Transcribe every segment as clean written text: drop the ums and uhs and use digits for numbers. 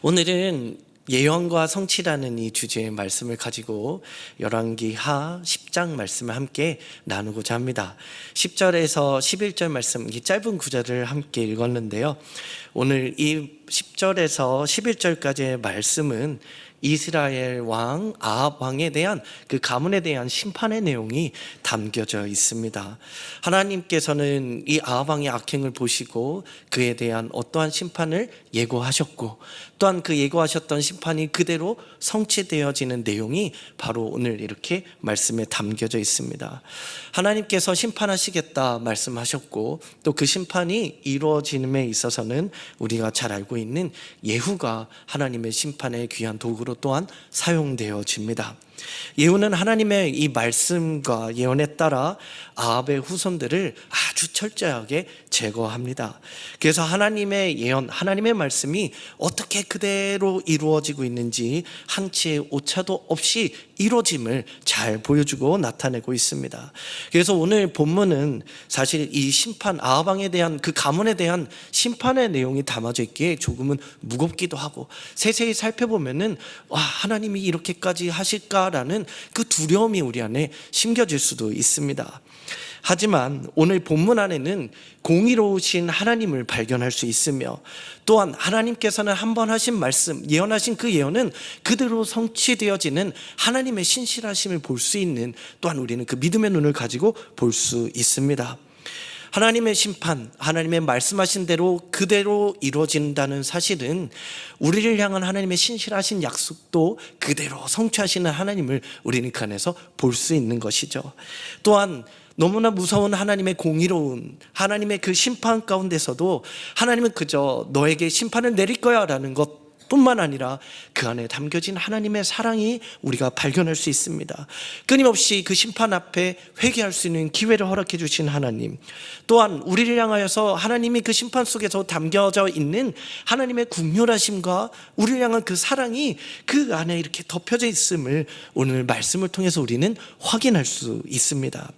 오늘은 예언과 성취라는 이 주제의 말씀을 가지고 열왕기하 10장 말씀을 함께 나누고자 합니다. 10절에서 11절 말씀, 이 짧은 구절을 함께 읽었는데요. 오늘 이 10절에서 11절까지의 말씀은 이스라엘 왕 아합 왕에 대한 그 가문에 대한 심판의 내용이 담겨져 있습니다. 하나님께서는 이 아합 왕의 악행을 보시고 그에 대한 어떠한 심판을 예고하셨고, 또한 그 예고하셨던 심판이 그대로 성취되어지는 내용이 바로 오늘 이렇게 말씀에 담겨져 있습니다. 하나님께서 심판하시겠다 말씀하셨고, 또 그 심판이 이루어짐에 있어서는 우리가 잘 알고 있는 예후가 하나님의 심판의 귀한 도구로 또한 사용되어집니다. 예후는 하나님의 이 말씀과 예언에 따라 아합의 후손들을 아주 철저하게 제거합니다. 그래서 하나님의 예언, 하나님의 말씀이 어떻게 그대로 이루어지고 있는지 한 치의 오차도 없이 이루어짐을 잘 보여주고 나타내고 있습니다. 그래서 오늘 본문은 사실 이 심판, 아합 왕에 대한 그 가문에 대한 심판의 내용이 담아져 있기에 조금은 무겁기도 하고, 세세히 살펴보면은 와, 하나님이 이렇게까지 하실까라는 그 두려움이 우리 안에 심겨질 수도 있습니다. 하지만 오늘 본문 안에는 공의로우신 하나님을 발견할 수 있으며, 또한 하나님께서는 한번 하신 말씀, 예언하신 그 예언은 그대로 성취되어지는 하나님의 신실하심을 볼 수 있는, 또한 우리는 그 믿음의 눈을 가지고 볼 수 있습니다. 하나님의 심판, 하나님의 말씀하신 대로 그대로 이루어진다는 사실은 우리를 향한 하나님의 신실하신 약속도 그대로 성취하시는 하나님을 우리는 그 안에서 볼 수 있는 것이죠. 또한 너무나 무서운 하나님의 공의로운 하나님의 그 심판 가운데서도 하나님은 그저 너에게 심판을 내릴 거야 라는 것 뿐만 아니라 그 안에 담겨진 하나님의 사랑이 우리가 발견할 수 있습니다. 끊임없이 그 심판 앞에 회개할 수 있는 기회를 허락해 주신 하나님, 또한 우리를 향하여서 하나님이 그 심판 속에서 담겨져 있는 하나님의 긍휼하심과 우리를 향한 그 사랑이 그 안에 이렇게 덮여져 있음을 오늘 말씀을 통해서 우리는 확인할 수 있습니다.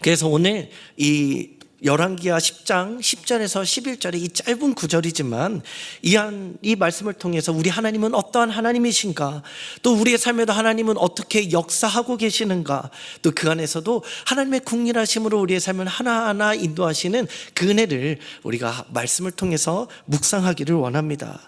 그래서 오늘 이 열왕기하 10장 10절에서 11절의 이 짧은 구절이지만 이 말씀을 통해서 우리 하나님은 어떠한 하나님이신가, 또 우리의 삶에도 하나님은 어떻게 역사하고 계시는가, 또 그 안에서도 하나님의 긍휼하심으로 우리의 삶을 하나하나 인도하시는 그 은혜를 우리가 말씀을 통해서 묵상하기를 원합니다.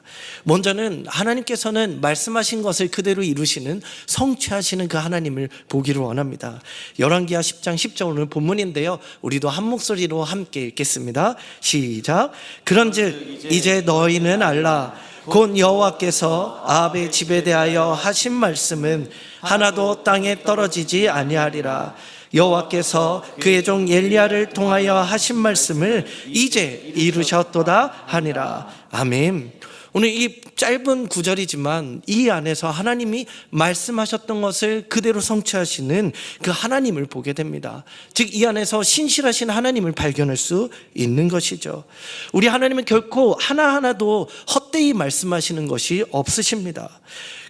먼저는 하나님께서는 말씀하신 것을 그대로 이루시는, 성취하시는 그 하나님을 보기를 원합니다. 열왕기하 10장 10절 오늘 본문인데요, 우리도 한 목소리로 함께 읽겠습니다. 시작. 그런즉 이제 너희는 알라. 곧 여호와께서 아합의 집에 대하여 하신 말씀은 하나도 땅에 떨어지지 아니하리라. 여호와께서 그의 종 엘리야를 통하여 하신 말씀을 이제 이루셨도다 하니라. 아멘. 오늘 이 짧은 구절이지만 이 안에서 하나님이 말씀하셨던 것을 그대로 성취하시는 그 하나님을 보게 됩니다. 즉 이 안에서 신실하신 하나님을 발견할 수 있는 것이죠. 우리 하나님은 결코 하나하나도 헛되이 말씀하시는 것이 없으십니다.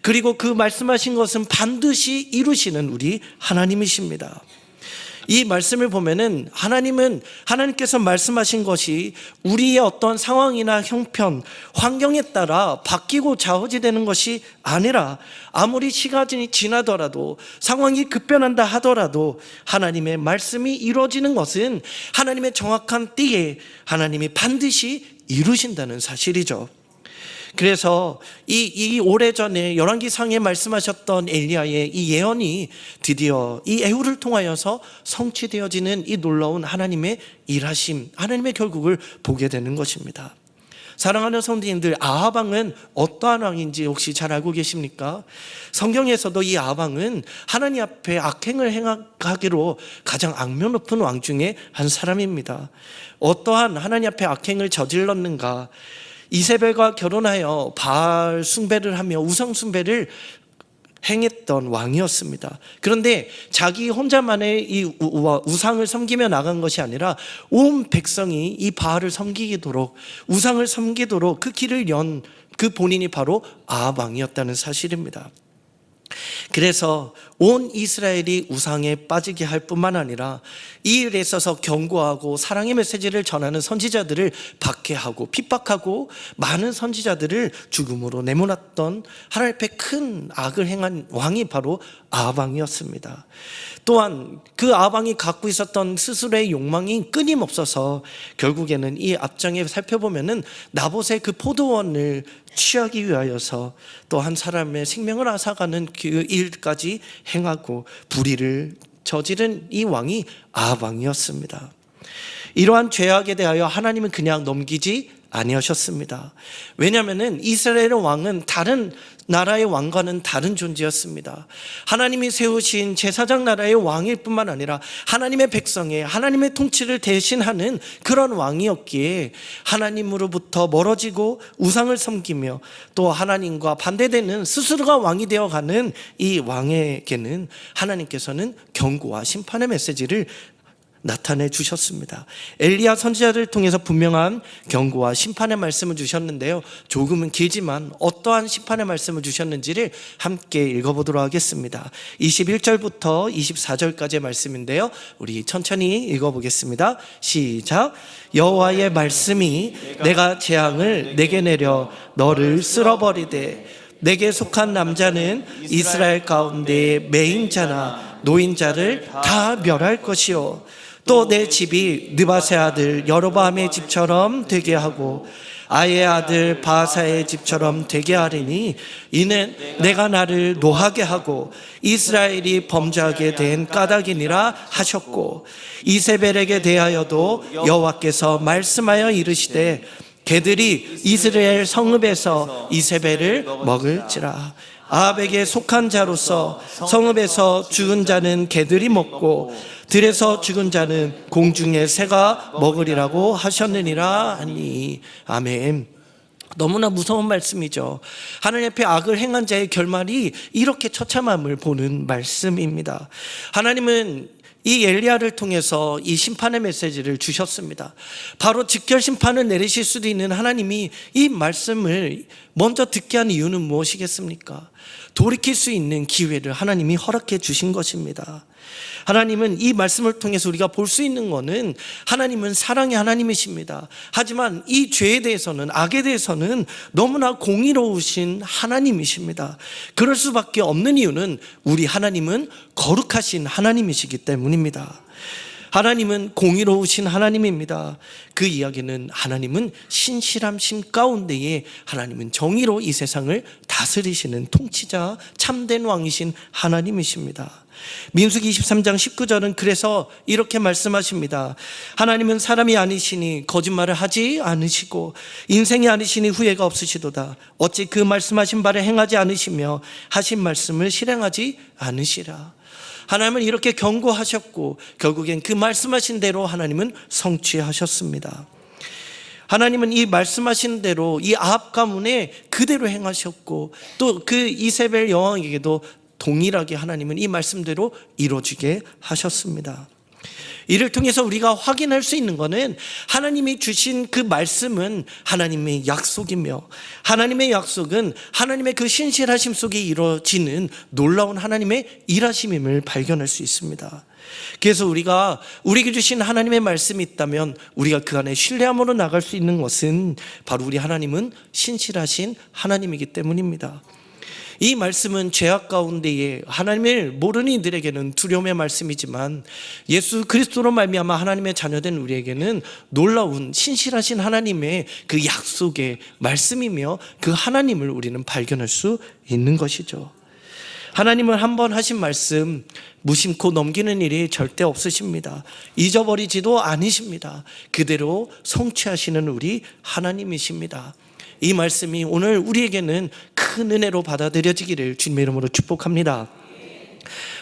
그리고 그 말씀하신 것은 반드시 이루시는 우리 하나님이십니다. 이 말씀을 보면은 하나님께서 말씀하신 것이 우리의 어떤 상황이나 형편, 환경에 따라 바뀌고 좌우지되는 것이 아니라, 아무리 시간이 지나더라도 상황이 급변한다 하더라도 하나님의 말씀이 이루어지는 것은 하나님의 정확한 때에 하나님이 반드시 이루신다는 사실이죠. 그래서 이 오래전에 열왕기상에 말씀하셨던 엘리야의 이 예언이 드디어 이 예후를 통하여서 성취되어지는 이 놀라운 하나님의 일하심, 하나님의 결국을 보게 되는 것입니다. 사랑하는 성도님들, 아합 왕은 어떠한 왕인지 혹시 잘 알고 계십니까? 성경에서도 이 아합 왕은 하나님 앞에 악행을 행하기로 가장 악명 높은 왕 중에 한 사람입니다. 어떠한 하나님 앞에 악행을 저질렀는가? 이세벨과 결혼하여 바알 숭배를 하며 우상 숭배를 행했던 왕이었습니다. 그런데 자기 혼자만의 이 우상을 섬기며 나간 것이 아니라 온 백성이 이 바알을 섬기도록, 우상을 섬기도록 그 길을 연 그 본인이 바로 아합 왕이었다는 사실입니다. 그래서 온 이스라엘이 우상에 빠지게 할 뿐만 아니라 이 일에 있어서 경고하고 사랑의 메시지를 전하는 선지자들을 박해하고 핍박하고 많은 선지자들을 죽음으로 내몰았던 하나님 앞에 큰 악을 행한 왕이 바로 아합 왕이었습니다. 또한 그 아합 왕이 갖고 있었던 스스로의 욕망이 끊임없어서 결국에는 이 앞장에 살펴보면은 나봇의 그 포도원을 취하기 위하여서 또 한 사람의 생명을 앗아가는 그 일까지 행하고 불의를 저지른 이 왕이 아합 왕이었습니다. 이러한 죄악에 대하여 하나님은 그냥 넘기지 아니하셨습니다. 왜냐하면 이스라엘의 왕은 다른 나라의 왕과는 다른 존재였습니다. 하나님이 세우신 제사장 나라의 왕일 뿐만 아니라 하나님의 백성의 하나님의 통치를 대신하는 그런 왕이었기에 하나님으로부터 멀어지고 우상을 섬기며 또 하나님과 반대되는 스스로가 왕이 되어가는 이 왕에게는 하나님께서는 경고와 심판의 메시지를 나타내 주셨습니다. 엘리야 선지자를 통해서 분명한 경고와 심판의 말씀을 주셨는데요, 조금은 길지만 어떠한 심판의 말씀을 주셨는지를 함께 읽어보도록 하겠습니다. 21절부터 24절까지의 말씀인데요, 우리 천천히 읽어보겠습니다. 시작. 여호와의 말씀이 내가 재앙을 내게 내려 너를 쓸어버리되 내게 속한 남자는 이스라엘 가운데 매인자나 노인자를 다 멸할 것이요 또 내 집이 느바세 아들 여로보암의 집처럼 되게 하고 아의 아들 바하사의 집처럼 되게 하리니 이는 내가 나를 노하게 하고 이스라엘이 범죄하게 된 까닭이니라 하셨고 이세벨에게 대하여도 여호와께서 말씀하여 이르시되 개들이 이스라엘 성읍에서 이세벨을 먹을지라. 아합에게 속한 자로서 성읍에서 죽은 자는 개들이 먹고 들에서 죽은 자는 공중의 새가 먹으리라고 하셨느니라 하니. 아멘. 너무나 무서운 말씀이죠. 하나님 앞에 악을 행한 자의 결말이 이렇게 처참함을 보는 말씀입니다. 하나님은 이 엘리야를 통해서 이 심판의 메시지를 주셨습니다. 바로 직결 심판을 내리실 수도 있는 하나님이 이 말씀을 먼저 듣게 한 이유는 무엇이겠습니까? 돌이킬 수 있는 기회를 하나님이 허락해 주신 것입니다. 하나님은 이 말씀을 통해서 우리가 볼 수 있는 것은 하나님은 사랑의 하나님이십니다. 하지만 이 죄에 대해서는, 악에 대해서는 너무나 공의로우신 하나님이십니다. 그럴 수밖에 없는 이유는 우리 하나님은 거룩하신 하나님이시기 때문입니다. 하나님은 공의로우신 하나님입니다. 그 이야기는 하나님은 신실함심 가운데에 하나님은 정의로 이 세상을 다스리시는 통치자, 참된 왕이신 하나님이십니다. 민수기 23장 19절은 그래서 이렇게 말씀하십니다. 하나님은 사람이 아니시니 거짓말을 하지 않으시고 인생이 아니시니 후회가 없으시도다. 어찌 그 말씀하신 바를 행하지 않으시며 하신 말씀을 실행하지 않으시라. 하나님은 이렇게 경고하셨고 결국엔 그 말씀하신 대로 하나님은 성취하셨습니다. 하나님은 이 말씀하신 대로 이 아합 가문에 그대로 행하셨고 또 그 이세벨 여왕에게도 동일하게 하나님은 이 말씀대로 이루어지게 하셨습니다. 이를 통해서 우리가 확인할 수 있는 것은 하나님이 주신 그 말씀은 하나님의 약속이며 하나님의 약속은 하나님의 그 신실하심 속에 이루어지는 놀라운 하나님의 일하심임을 발견할 수 있습니다. 그래서 우리가 우리에게 주신 하나님의 말씀이 있다면 우리가 그 안에 신뢰함으로 나갈 수 있는 것은 바로 우리 하나님은 신실하신 하나님이기 때문입니다. 이 말씀은 죄악 가운데에 하나님을 모르는 이들에게는 두려움의 말씀이지만 예수 그리스도로 말미암아 하나님의 자녀된 우리에게는 놀라운 신실하신 하나님의 그 약속의 말씀이며 그 하나님을 우리는 발견할 수 있는 것이죠. 하나님은 한 번 하신 말씀 무심코 넘기는 일이 절대 없으십니다. 잊어버리지도 않으십니다. 그대로 성취하시는 우리 하나님이십니다. 이 말씀이 오늘 우리에게는 큰 은혜로 받아들여지기를 주님의 이름으로 축복합니다.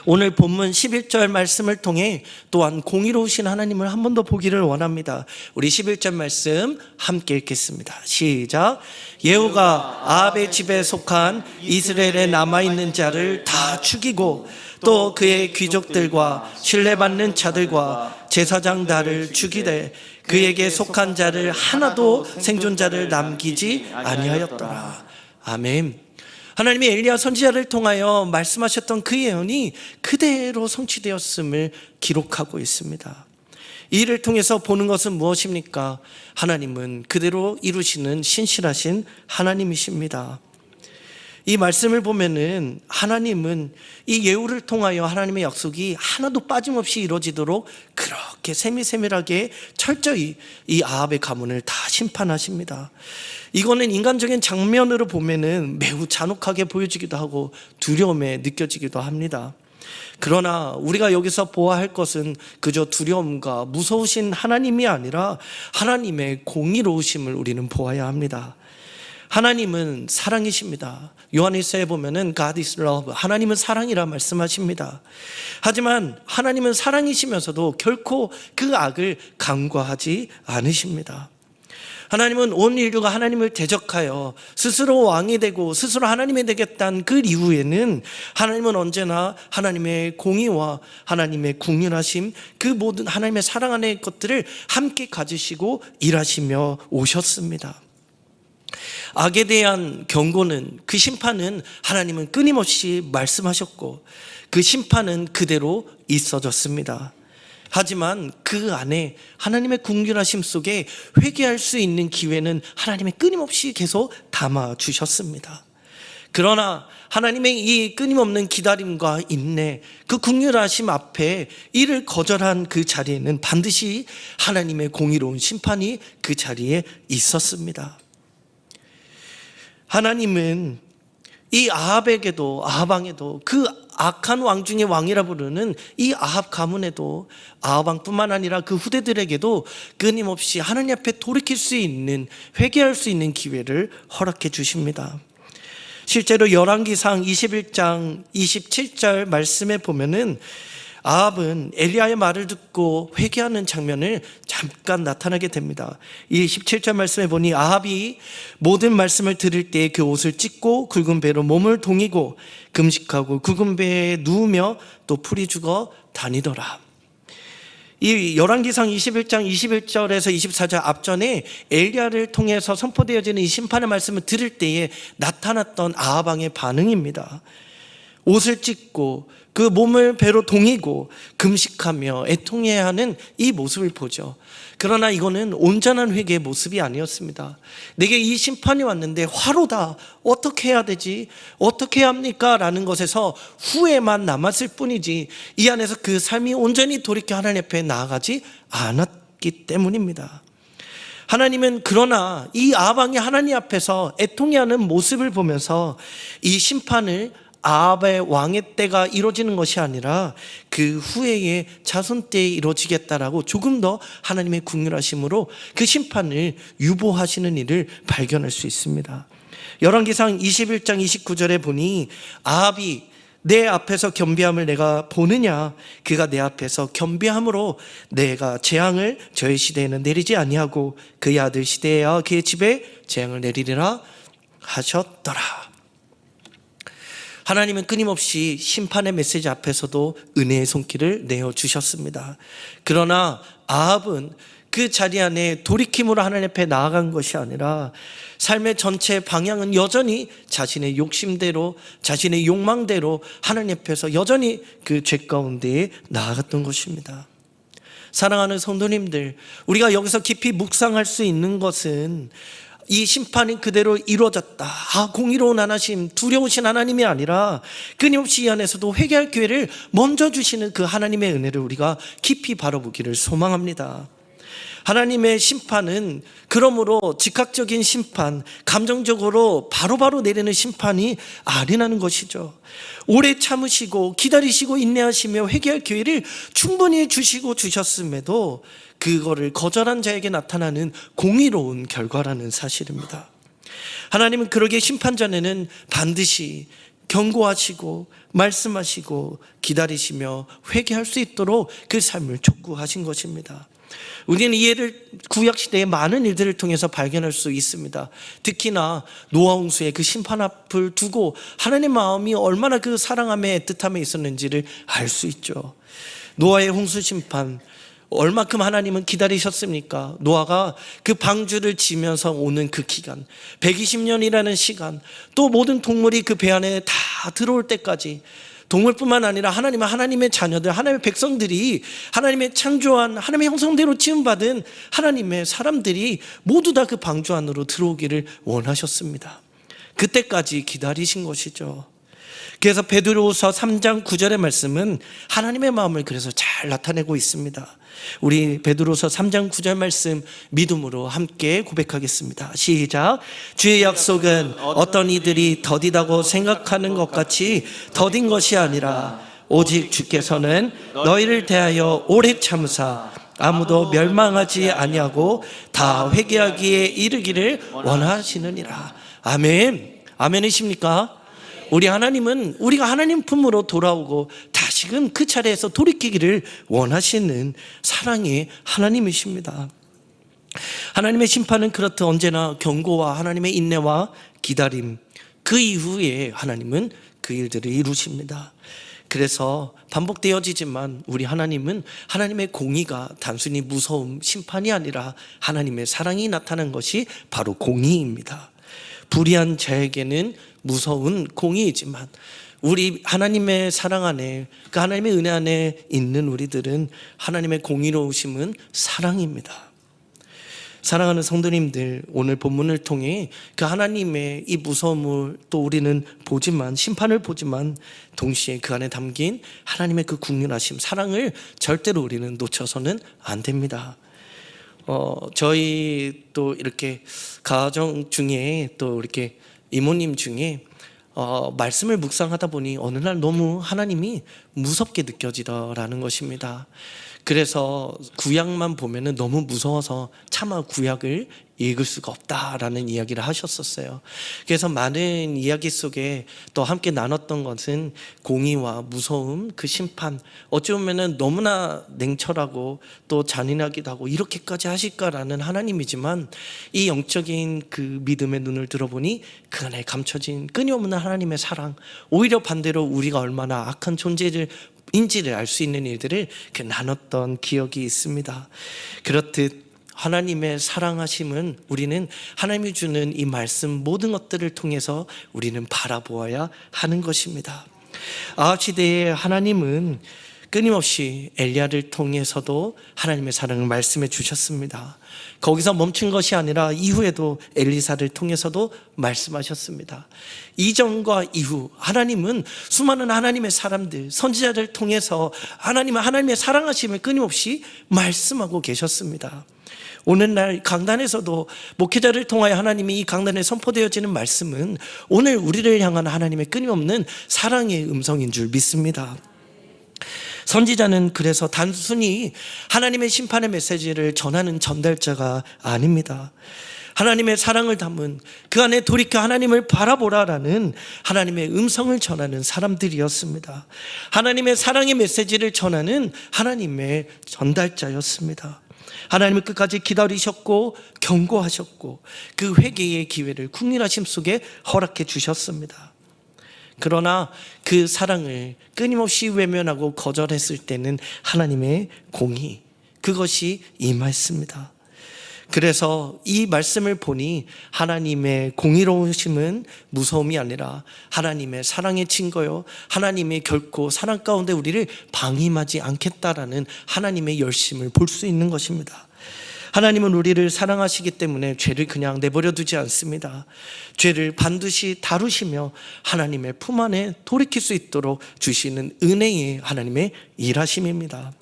오늘 본문 11절 말씀을 통해 또한 공의로우신 하나님을 한 번 더 보기를 원합니다. 우리 11절 말씀 함께 읽겠습니다. 시작. 예후가 아합의 집에 속한 이스라엘에 남아있는 자를 다 죽이고 또 그의 귀족들과 신뢰받는 자들과 제사장들을 죽이되 그에게 속한 자를 하나도 생존자를 남기지 아니하였더라. 아멘. 하나님이 엘리야 선지자를 통하여 말씀하셨던 그 예언이 그대로 성취되었음을 기록하고 있습니다. 이를 통해서 보는 것은 무엇입니까? 하나님은 그대로 이루시는 신실하신 하나님이십니다. 이 말씀을 보면은 하나님은 이 예후를 통하여 하나님의 약속이 하나도 빠짐없이 이루어지도록 그렇게 세밀세밀하게 철저히 이 아합의 가문을 다 심판하십니다. 이거는 인간적인 장면으로 보면은 매우 잔혹하게 보여지기도 하고 두려움에 느껴지기도 합니다. 그러나 우리가 여기서 보아할 것은 그저 두려움과 무서우신 하나님이 아니라 하나님의 공의로우심을 우리는 보아야 합니다. 하나님은 사랑이십니다. 요한일서에 보면은 God is love, 하나님은 사랑이라 말씀하십니다. 하지만 하나님은 사랑이시면서도 결코 그 악을 간과하지 않으십니다. 하나님은 온 인류가 하나님을 대적하여 스스로 왕이 되고 스스로 하나님이 되겠다는 그 이후에는 하나님은 언제나 하나님의 공의와 하나님의 궁휼하심, 그 모든 하나님의 사랑 안의 것들을 함께 가지시고 일하시며 오셨습니다. 악에 대한 경고는, 그 심판은 하나님은 끊임없이 말씀하셨고 그 심판은 그대로 있어졌습니다. 하지만 그 안에 하나님의 궁휼하심 속에 회개할 수 있는 기회는 하나님이 끊임없이 계속 담아주셨습니다. 그러나 하나님의 이 끊임없는 기다림과 인내, 그 궁휼하심 앞에 이를 거절한 그 자리에는 반드시 하나님의 공의로운 심판이 그 자리에 있었습니다. 하나님은 이 아합에게도, 아합 왕에도, 그 악한 왕 중에 왕이라 부르는 이 아합 가문에도, 아합 왕뿐만 아니라 그 후대들에게도 끊임없이 하나님 앞에 돌이킬 수 있는, 회개할 수 있는 기회를 허락해 주십니다. 실제로 열왕기상 21장 27절 말씀에 보면은 아합은 엘리야의 말을 듣고 회개하는 장면을 잠깐 나타나게 됩니다. 이 17절 말씀에 보니 아합이 모든 말씀을 들을 때 그 옷을 찢고 굵은 배로 몸을 동이고 금식하고 굵은 배에 누우며 또 풀이 죽어 다니더라. 이 열왕기상 21장 21절에서 24절 앞전에 엘리야를 통해서 선포되어지는 이 심판의 말씀을 들을 때에 나타났던 아합 왕의 반응입니다. 옷을 찢고 그 몸을 배로 동이고 금식하며 애통해야 하는 이 모습을 보죠. 그러나 이거는 온전한 회개의 모습이 아니었습니다. 내게 이 심판이 왔는데 화로다, 어떻게 해야 되지? 어떻게 해야 합니까? 라는 것에서 후회만 남았을 뿐이지 이 안에서 그 삶이 온전히 돌이켜 하나님 앞에 나아가지 않았기 때문입니다. 하나님은 그러나 이 아합 왕이 하나님 앞에서 애통해하는 모습을 보면서 이 심판을 아합의 왕의 때가 이루어지는 것이 아니라 그 후에의 자손 때에 이루어지겠다라고 조금 더 하나님의 궁휼하심으로 그 심판을 유보하시는 일을 발견할 수 있습니다. 열왕기상 21장 29절에 보니 아합이 내 앞에서 겸비함을 내가 보느냐, 그가 내 앞에서 겸비함으로 내가 재앙을 저의 시대에는 내리지 아니하고 그의 아들 시대에야 그의 집에 재앙을 내리리라 하셨더라. 하나님은 끊임없이 심판의 메시지 앞에서도 은혜의 손길을 내어주셨습니다. 그러나 아합은 그 자리 안에 돌이킴으로 하나님 앞에 나아간 것이 아니라 삶의 전체 방향은 여전히 자신의 욕심대로, 자신의 욕망대로 하나님 앞에서 여전히 그 죄 가운데에 나아갔던 것입니다. 사랑하는 성도님들, 우리가 여기서 깊이 묵상할 수 있는 것은 이 심판이 그대로 이루어졌다. 공의로운 하나님, 두려우신 하나님이 아니라 끊임없이 이 안에서도 회개할 기회를 먼저 주시는 그 하나님의 은혜를 우리가 깊이 바라보기를 소망합니다. 하나님의 심판은 그러므로 즉각적인 심판, 감정적으로 바로바로 내리는 심판이 아니라는 것이죠. 오래 참으시고 기다리시고 인내하시며 회개할 기회를 충분히 주시고 주셨음에도 그거를 거절한 자에게 나타나는 공의로운 결과라는 사실입니다. 하나님은 그러기에 심판 전에는 반드시 경고하시고 말씀하시고 기다리시며 회개할 수 있도록 그 삶을 촉구하신 것입니다. 우리는 이 예를 구약시대의 많은 일들을 통해서 발견할 수 있습니다. 특히나 노아 홍수의 그 심판 앞을 두고 하나님의 마음이 얼마나 그 사랑함에 애틋함에 있었는지를 알 수 있죠. 노아의 홍수 심판, 얼마큼 하나님은 기다리셨습니까? 노아가 그 방주를 지면서 오는 그 기간, 120년이라는 시간, 또 모든 동물이 그 배 안에 다 들어올 때까지, 동물뿐만 아니라 하나님의 자녀들, 하나님의 백성들이, 하나님의 창조한 하나님의 형상대로 지음받은 하나님의 사람들이 모두 다 그 방주 안으로 들어오기를 원하셨습니다. 그때까지 기다리신 것이죠. 그래서 베드로후서 3장 9절의 말씀은 하나님의 마음을 그래서 잘 나타내고 있습니다. 우리 베드로후서 3장 9절 말씀 믿음으로 함께 고백하겠습니다. 시작. 주의 약속은 어떤 이들이 더디다고 생각하는 것 같이 더딘 것이 아니라 오직 주께서는 너희를 대하여 오래 참으사 아무도 멸망하지 아니하고 다 회개하기에 이르기를 원하시느니라. 아멘. 아멘이십니까? 우리 하나님은 우리가 하나님 품으로 돌아오고 다시금 그 차례에서 돌이키기를 원하시는 사랑의 하나님이십니다. 하나님의 심판은 그렇듯 언제나 경고와 하나님의 인내와 기다림, 그 이후에 하나님은 그 일들을 이루십니다. 그래서 반복되어지지만 우리 하나님은 하나님의 공의가 단순히 무서움, 심판이 아니라 하나님의 사랑이 나타난 것이 바로 공의입니다. 불의한 자에게는 무서운 공의이지만 우리 하나님의 사랑 안에, 그 하나님의 은혜 안에 있는 우리들은 하나님의 공의로우심은 사랑입니다. 사랑하는 성도님들, 오늘 본문을 통해 그 하나님의 이 무서움을 또 우리는 보지만, 심판을 보지만 동시에 그 안에 담긴 하나님의 그 국률하심, 사랑을 절대로 우리는 놓쳐서는 안 됩니다. 저희 또 이렇게 가정 중에 또 이렇게 이모님 중에 말씀을 묵상하다 보니 어느 날 너무 하나님이 무섭게 느껴지더라는 것입니다. 그래서 구약만 보면은 너무 무서워서 차마 구약을 읽을 수가 없다라는 이야기를 하셨었어요. 그래서 많은 이야기 속에 또 함께 나눴던 것은 공의와 무서움, 그 심판, 어찌 보면은 너무나 냉철하고 또 잔인하기도 하고 이렇게까지 하실까라는 하나님이지만 이 영적인 그 믿음의 눈을 들어보니 그 안에 감춰진 끊임없는 하나님의 사랑, 오히려 반대로 우리가 얼마나 악한 존재를 인지를 알 수 있는 일들을 나눴던 기억이 있습니다. 그렇듯 하나님의 사랑하심은 우리는 하나님이 주는 이 말씀 모든 것들을 통해서 우리는 바라보아야 하는 것입니다. 아합 시대에 하나님은 끊임없이 엘리야를 통해서도 하나님의 사랑을 말씀해 주셨습니다. 거기서 멈춘 것이 아니라 이후에도 엘리사를 통해서도 말씀하셨습니다. 이전과 이후 하나님은 수많은 하나님의 사람들, 선지자를 통해서 하나님의 사랑하심을 끊임없이 말씀하고 계셨습니다. 오늘날 강단에서도 목회자를 통하여 하나님이 이 강단에 선포되어지는 말씀은 오늘 우리를 향한 하나님의 끊임없는 사랑의 음성인 줄 믿습니다. 선지자는 그래서 단순히 하나님의 심판의 메시지를 전하는 전달자가 아닙니다. 하나님의 사랑을 담은 그 안에 돌이켜 하나님을 바라보라라는 하나님의 음성을 전하는 사람들이었습니다. 하나님의 사랑의 메시지를 전하는 하나님의 전달자였습니다. 하나님은 끝까지 기다리셨고 경고하셨고 그 회개의 기회를 국률하심 속에 허락해 주셨습니다. 그러나 그 사랑을 끊임없이 외면하고 거절했을 때는 하나님의 공의, 그것이 임했습니다. 그래서 이 말씀을 보니 하나님의 공의로우심은 무서움이 아니라 하나님의 사랑의 증거요, 하나님의 결코 사랑 가운데 우리를 방임하지 않겠다라는 하나님의 열심을 볼 수 있는 것입니다. 하나님은 우리를 사랑하시기 때문에 죄를 그냥 내버려 두지 않습니다. 죄를 반드시 다루시며 하나님의 품 안에 돌이킬 수 있도록 주시는 은혜의 하나님의 일하심입니다.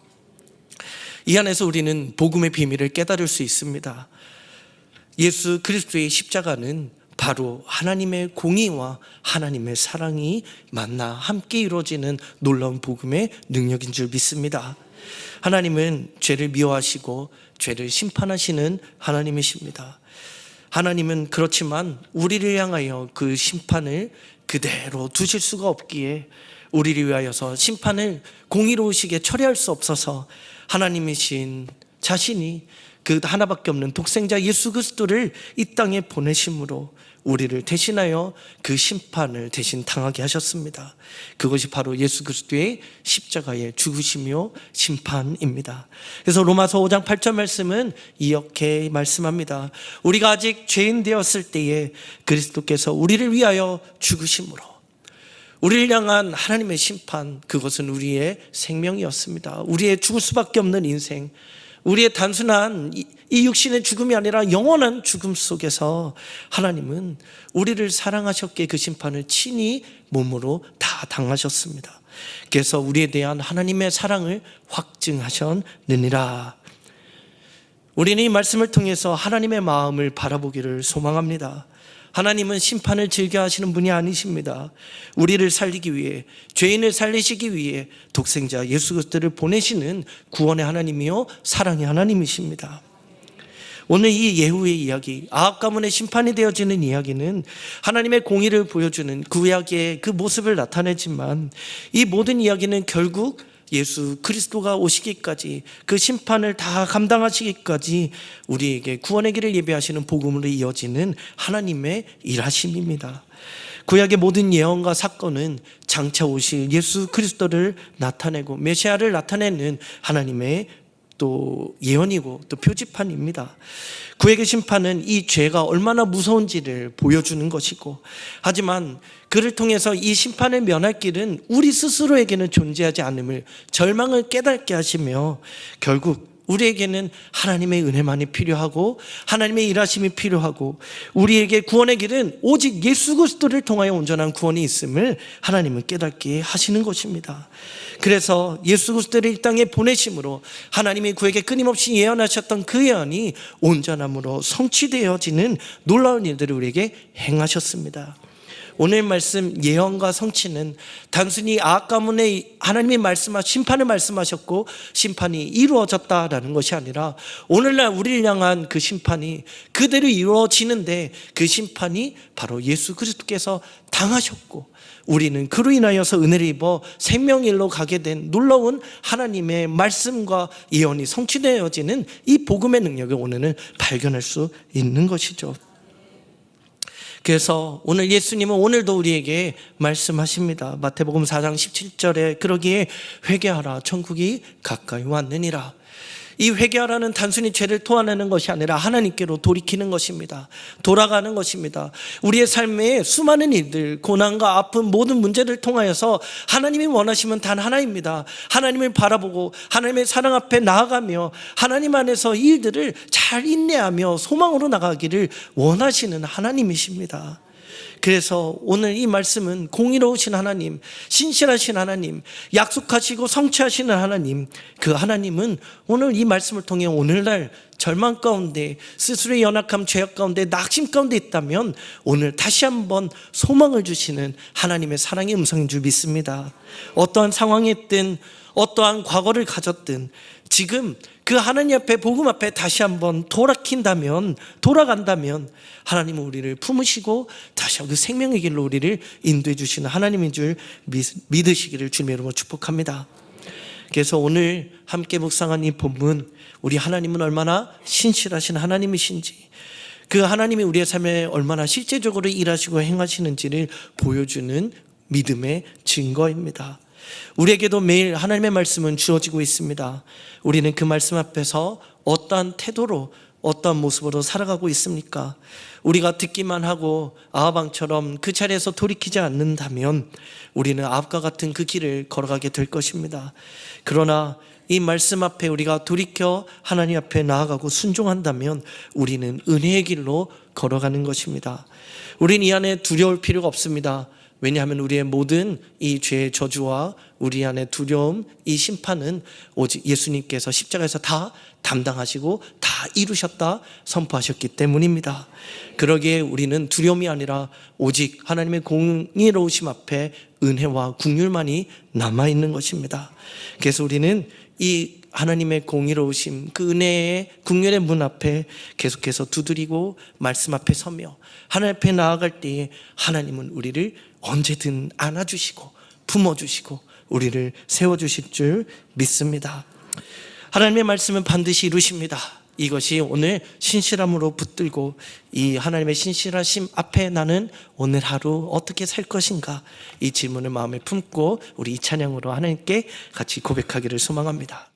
이 안에서 우리는 복음의 비밀을 깨달을 수 있습니다. 예수 그리스도의 십자가는 바로 하나님의 공의와 하나님의 사랑이 만나 함께 이루어지는 놀라운 복음의 능력인 줄 믿습니다. 하나님은 죄를 미워하시고 죄를 심판하시는 하나님이십니다. 하나님은 그렇지만 우리를 향하여 그 심판을 그대로 두실 수가 없기에 우리를 위하여서 심판을 공의로우시게 처리할 수 없어서 하나님이신 자신이 그 하나밖에 없는 독생자 예수 그리스도를 이 땅에 보내심으로 우리를 대신하여 그 심판을 대신 당하게 하셨습니다. 그것이 바로 예수 그리스도의 십자가의 죽으심이요 심판입니다. 그래서 로마서 5장 8절 말씀은 이렇게 말씀합니다. 우리가 아직 죄인 되었을 때에 그리스도께서 우리를 위하여 죽으심으로 우리를 향한 하나님의 심판, 그것은 우리의 생명이었습니다. 우리의 죽을 수밖에 없는 인생, 우리의 단순한 이 육신의 죽음이 아니라 영원한 죽음 속에서 하나님은 우리를 사랑하셨기에 그 심판을 친히 몸으로 다 당하셨습니다. 그래서 우리에 대한 하나님의 사랑을 확증하셨느니라. 우리는 이 말씀을 통해서 하나님의 마음을 바라보기를 소망합니다. 하나님은 심판을 즐겨 하시는 분이 아니십니다. 우리를 살리기 위해, 죄인을 살리시기 위해 독생자 예수 그리스도를 보내시는 구원의 하나님이요 사랑의 하나님이십니다. 오늘 이 예후의 이야기, 아합 가문의 심판이 되어지는 이야기는 하나님의 공의를 보여주는 구약의 그 모습을 나타내지만, 이 모든 이야기는 결국 예수 그리스도가 오시기까지, 그 심판을 다 감당하시기까지 우리에게 구원의 길을 예비하시는 복음으로 이어지는 하나님의 일하심입니다. 구약의 모든 예언과 사건은 장차 오실 예수 그리스도를 나타내고 메시아를 나타내는 하나님의 또 예언이고 또 표지판입니다. 구약의 심판은 이 죄가 얼마나 무서운지를 보여주는 것이고, 하지만 그를 통해서 이 심판을 면할 길은 우리 스스로에게는 존재하지 않음을, 절망을 깨닫게 하시며, 결국 우리에게는 하나님의 은혜만이 필요하고 하나님의 일하심이 필요하고, 우리에게 구원의 길은 오직 예수 그리스도를 통하여 온전한 구원이 있음을 하나님은 깨닫게 하시는 것입니다. 그래서 예수 그리스도를 이 땅에 보내심으로 하나님이 그에게 끊임없이 예언하셨던 그 예언이 온전함으로 성취되어지는 놀라운 일들을 우리에게 행하셨습니다. 오늘 말씀 예언과 성취는 단순히 아합 가문에 하나님이 심판을 말씀하셨고 심판이 이루어졌다라는 것이 아니라, 오늘날 우리를 향한 그 심판이 그대로 이루어지는데, 그 심판이 바로 예수 그리스도께서 당하셨고 우리는 그로 인하여서 은혜를 입어 생명일로 가게 된 놀라운 하나님의 말씀과 예언이 성취되어지는 이 복음의 능력을 오늘은 발견할 수 있는 것이죠. 그래서 오늘 예수님은 오늘도 우리에게 말씀하십니다. 마태복음 4장 17절에 그러기에 회개하라, 천국이 가까이 왔느니라. 이 회개하라는 단순히 죄를 토하내는 것이 아니라 하나님께로 돌이키는 것입니다. 돌아가는 것입니다. 우리의 삶에 수많은 일들, 고난과 아픔, 모든 문제를 통하여서 하나님이 원하시면 단 하나입니다. 하나님을 바라보고 하나님의 사랑 앞에 나아가며 하나님 안에서 이 일들을 잘 인내하며 소망으로 나가기를 원하시는 하나님이십니다. 그래서 오늘 이 말씀은 공의로우신 하나님, 신실하신 하나님, 약속하시고 성취하시는 하나님, 그 하나님은 오늘 이 말씀을 통해 오늘날 절망 가운데, 스스로의 연약함, 죄악 가운데, 낙심 가운데 있다면 오늘 다시 한번 소망을 주시는 하나님의 사랑의 음성인 줄 믿습니다. 어떠한 상황에 있든, 어떠한 과거를 가졌든, 지금 그 하나님 앞에, 복음 앞에 다시 한번 돌아간다면 하나님은 우리를 품으시고 다시 한번 그 생명의 길로 우리를 인도해 주시는 하나님인 줄 믿으시기를 주님의 이름으로 축복합니다. 그래서 오늘 함께 묵상한 이 본문, 우리 하나님은 얼마나 신실하신 하나님이신지, 그 하나님이 우리의 삶에 얼마나 실제적으로 일하시고 행하시는지를 보여주는 믿음의 증거입니다. 우리에게도 매일 하나님의 말씀은 주어지고 있습니다. 우리는 그 말씀 앞에서 어떠한 태도로, 어떠한 모습으로 살아가고 있습니까? 우리가 듣기만 하고 아합 왕처럼 그 자리에서 돌이키지 않는다면 우리는 아합과 같은 그 길을 걸어가게 될 것입니다. 그러나 이 말씀 앞에 우리가 돌이켜 하나님 앞에 나아가고 순종한다면 우리는 은혜의 길로 걸어가는 것입니다. 우리는 이 안에 두려울 필요가 없습니다. 왜냐하면 우리의 모든 이 죄의 저주와 우리 안의 두려움, 이 심판은 오직 예수님께서 십자가에서 다 담당하시고 다 이루셨다 선포하셨기 때문입니다. 그러기에 우리는 두려움이 아니라 오직 하나님의 공의로우심 앞에 은혜와 긍휼만이 남아있는 것입니다. 그래서 우리는 이 하나님의 공의로우심, 그 은혜의 긍휼의 문 앞에 계속해서 두드리고 말씀 앞에 서며 하나님 앞에 나아갈 때에 하나님은 우리를 언제든 안아주시고 품어주시고 우리를 세워주실 줄 믿습니다. 하나님의 말씀은 반드시 이루십니다. 이것이 오늘 신실함으로 붙들고 이 하나님의 신실하심 앞에 나는 오늘 하루 어떻게 살 것인가, 이 질문을 마음에 품고 우리 이 찬양으로 하나님께 같이 고백하기를 소망합니다.